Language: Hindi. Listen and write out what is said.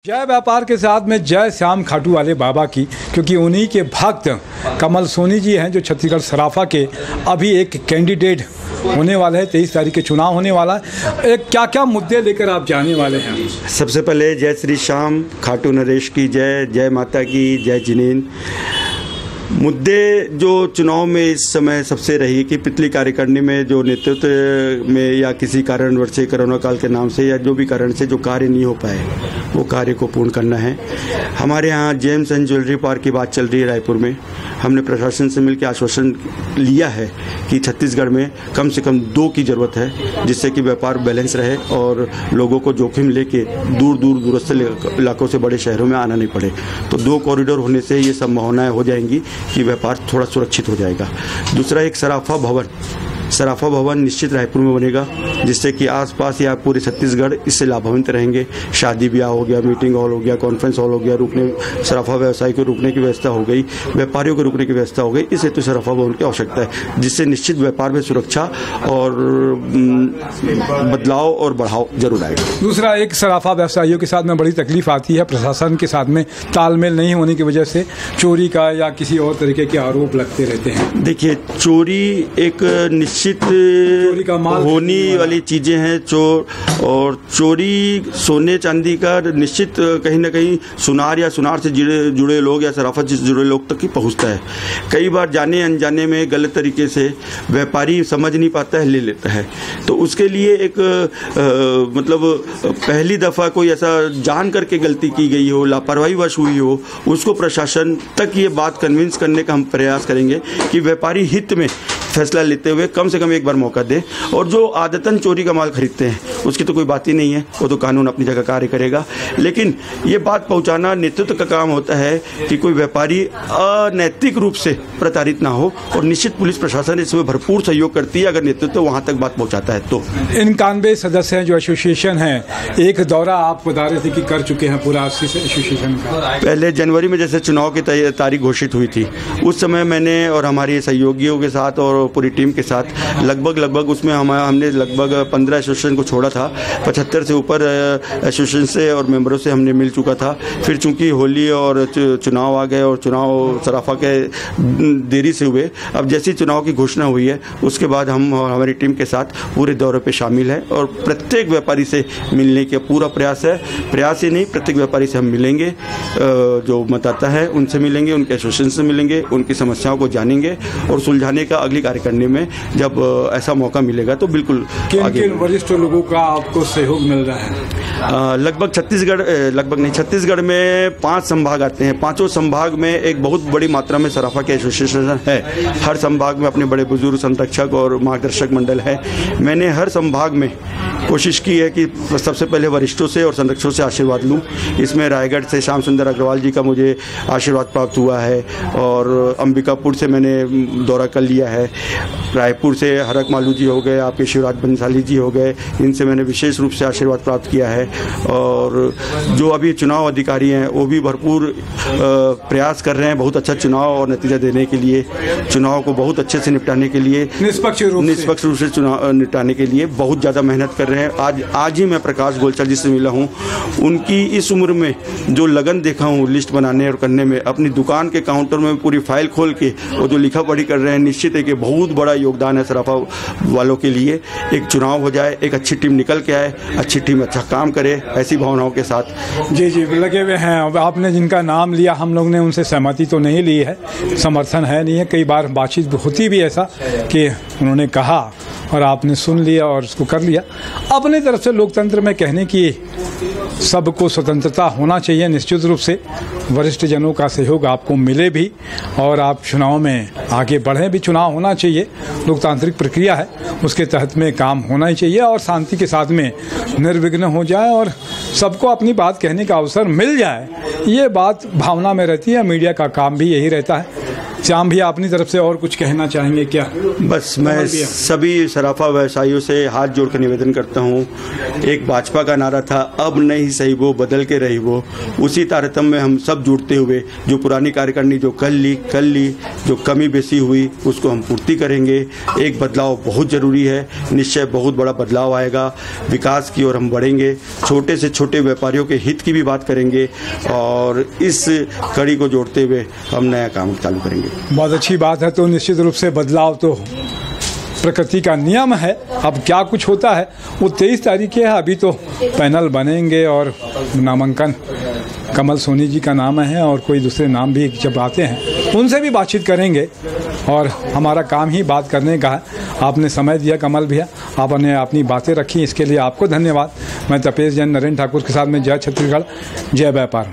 जय व्यापार के साथ में जय श्याम खाटू वाले बाबा की, क्योंकि उन्हीं के भक्त कमल सोनी जी हैं जो छत्तीसगढ़ सराफा के अभी एक कैंडिडेट होने वाले हैं। 23 तारीख के चुनाव होने वाला है। क्या क्या मुद्दे लेकर आप जाने वाले हैं? सबसे पहले जय श्री श्याम खाटू नरेश की जय, जय माता की जय जिनेन। मुद्दे जो चुनाव में इस समय सबसे रही कि पिछली कार्यकारिणी में जो नेतृत्व में या किसी कारणवश से कोरोना काल के नाम से या जो भी कारण से जो कार्य नहीं हो पाए वो कार्य को पूर्ण करना है। हमारे यहाँ जेम्स एंड ज्वेलरी पार्क की बात चल रही है रायपुर में। हमने प्रशासन से मिलकर आश्वासन लिया है कि छत्तीसगढ़ में कम से कम 2 की ज़रूरत है, जिससे कि व्यापार बैलेंस रहे और लोगों को जोखिम लेके दूरस्थ इलाकों से बड़े शहरों में आना नहीं पड़े। तो 2 कॉरिडोर होने से ये संभावनाएं हो जाएंगी कि व्यापार थोड़ा सुरक्षित हो जाएगा। दूसरा, एक सराफा भवन निश्चित रायपुर में बनेगा, जिससे कि आसपास या पूरे छत्तीसगढ़ इससे लाभान्वित रहेंगे। शादी ब्याह हो गया, मीटिंग हॉल हो गया, कॉन्फ्रेंस हॉल हो गया, सराफा व्यवसाय को रुकने की व्यवस्था हो गई, व्यापारियों को रुकने की व्यवस्था हो गई। इस हेतु सराफा भवन की आवश्यकता है, जिससे निश्चित व्यापार में सुरक्षा और बदलाव और बढ़ाव जरूर आएगा। दूसरा, एक सराफा व्यवसायियों के साथ में बड़ी तकलीफ आती है, प्रशासन के साथ में तालमेल नहीं होने की वजह से चोरी का या किसी और तरीके के आरोप लगते रहते हैं। देखिए, चोरी एक निश्चित होने वाली चीजें हैं। और चोरी सोने चांदी का निश्चित कहीं ना कहीं सुनार से जुड़े लोग या सराफत से जुड़े लोग तक ही पहुंचता है। कई बार जाने अनजाने में गलत तरीके से व्यापारी समझ नहीं पाता है, ले लेता है। तो उसके लिए एक पहली दफा कोई ऐसा जान करके गलती की गई हो, लापरवाहीवश हुई हो, उसको प्रशासन तक ये बात कन्विंस करने का हम प्रयास करेंगे कि व्यापारी हित में फैसला लेते हुए कम से कम एक बार मौका दे। और जो आदतन चोरी का माल खरीदते हैं उसकी तो कोई बात ही नहीं है, वो तो कानून अपनी जगह कार्य करेगा। लेकिन ये बात पहुंचाना नेतृत्व का काम होता है कि कोई व्यापारी अनैतिक रूप से प्रताड़ित ना हो, और निश्चित पुलिस प्रशासन इसमें भरपूर सहयोग करती है अगर नेतृत्व वहां तक बात पहुंचाता है। तो 91 सदस्य हैं जो एसोसिएशन है, एक दौरा आप बता रहे थे कि कर चुके हैं पूरा एसोसिएशन का। पहले जनवरी में जैसे चुनाव की तारीख घोषित हुई थी, उस समय मैंने और हमारे सहयोगियों के साथ और पूरी टीम के साथ लगभग उसमें हमने लगभग 15 एसोसिएशन को छोड़ा था। 75 से ऊपर एसोसिएशन से और मेंबरों से हमने मिल चुका था। फिर चूंकि होली और चुनाव आ गए और चुनाव सराफा के देरी से हुए, अब जैसी चुनाव की घोषणा हुई है उसके बाद हम और हमारी टीम के साथ पूरे दौरे पे शामिल हैं और प्रत्येक व्यापारी से मिलने का पूरा प्रयास है। प्रयास ही नहीं, प्रत्येक व्यापारी से हम मिलेंगे, जो बताता है उनसे मिलेंगे, उनके एसोसिएशन से मिलेंगे, उनकी समस्याओं को जानेंगे और सुलझाने का अगली कार्य करने में जब ऐसा मौका मिलेगा तो बिल्कुल। किन वरिष्ठ लोगों का आपको सहयोग मिल रहा है? लगभग छत्तीसगढ़ में 5 संभाग आते हैं। 5 संभाग में एक बहुत बड़ी मात्रा में सराफा के एसोसिएशन है। हर संभाग में अपने बड़े बुजुर्ग संरक्षक और मार्गदर्शक मंडल है। मैंने हर संभाग में कोशिश की है कि सबसे पहले वरिष्ठों से और संरक्षकों से आशीर्वाद लूं। इसमें रायगढ़ से श्याम सुंदर अग्रवाल जी का मुझे आशीर्वाद प्राप्त हुआ है, और अंबिकापुर से मैंने दौरा कर लिया है। रायपुर से हरक मालू जी हो गए, आपके शिवराज बंसाली जी हो गए, इनसे मैंने विशेष रूप से आशीर्वाद प्राप्त किया है। और जो अभी चुनाव अधिकारी हैं वो भी भरपूर प्रयास कर रहे हैं बहुत अच्छा चुनाव और नतीजा देने के लिए, चुनाव को बहुत अच्छे से निपटाने के लिए, निष्पक्ष रूप से चुनाव निपटाने के लिए बहुत ज़्यादा मेहनत कर रहे हैं। आज ही मैं प्रकाश गोलचर जी से मिला हूँ। उनकी इस उम्र में जो लगन देखा हूँ लिस्ट बनाने और करने में, अपनी दुकान के काउंटर में पूरी फाइल खोल के वो जो लिखा पढ़ी कर रहे हैं, निश्चित है कि बहुत बड़ा योगदान है सराफा वालों के लिए। एक चुनाव हो जाए, एक अच्छी टीम निकल के आए, अच्छी टीम अच्छा काम करे, ऐसी भावनाओं के साथ। जी लगे हुए हैं। अब आपने जिनका नाम लिया, हम लोग ने उनसे सहमति तो नहीं ली है, समर्थन है नहीं है। कई बार बातचीत होती भी ऐसा कि उन्होंने कहा और आपने सुन लिया और उसको कर लिया। अपने तरफ से लोकतंत्र में कहने की सबको स्वतंत्रता होना चाहिए। निश्चित रूप से वरिष्ठ जनों का सहयोग आपको मिले भी और आप चुनाव में आगे बढ़ें भी। चुनाव होना चाहिए, लोकतांत्रिक प्रक्रिया है, उसके तहत में काम होना ही चाहिए और शांति के साथ में निर्विघ्न हो जाए और सबको अपनी बात कहने का अवसर मिल जाए। ये बात भावना में रहती है। मीडिया का काम भी यही रहता है श्याम भैया अपनी तरफ से और कुछ कहना चाहेंगे क्या? बस मैं सभी सराफा व्यवसायियों से हाथ जोड़कर निवेदन करता हूँ, एक भाजपा का नारा था, अब नहीं सही वो बदल के रही वो, उसी तारतम्य में हम सब जुड़ते हुए जो पुरानी कार्यकारिणी जो कल ली जो कमी बेसी हुई उसको हम पूर्ति करेंगे। एक बदलाव बहुत जरूरी है, निश्चय बहुत बड़ा बदलाव आएगा, विकास की ओर हम बढ़ेंगे, छोटे से छोटे व्यापारियों के हित की भी बात करेंगे और इस कड़ी को जोड़ते हुए हम नया काम चालू करेंगे। बहुत अच्छी बात है। तो निश्चित रूप से बदलाव तो प्रकृति का नियम है, अब क्या कुछ होता है वो 23 तारीख है। अभी तो पैनल बनेंगे और नामांकन कमल सोनी जी का नाम है और कोई दूसरे नाम भी जब आते हैं उनसे भी बातचीत करेंगे और हमारा काम ही बात करने का है। आपने समय दिया कमल भैया, आपने अपनी बातें रखी, इसके लिए आपको धन्यवाद। मैं तपेश जैन, नरेंद्र ठाकुर के साथ में जय छत्तीसगढ़, जय व्यापार।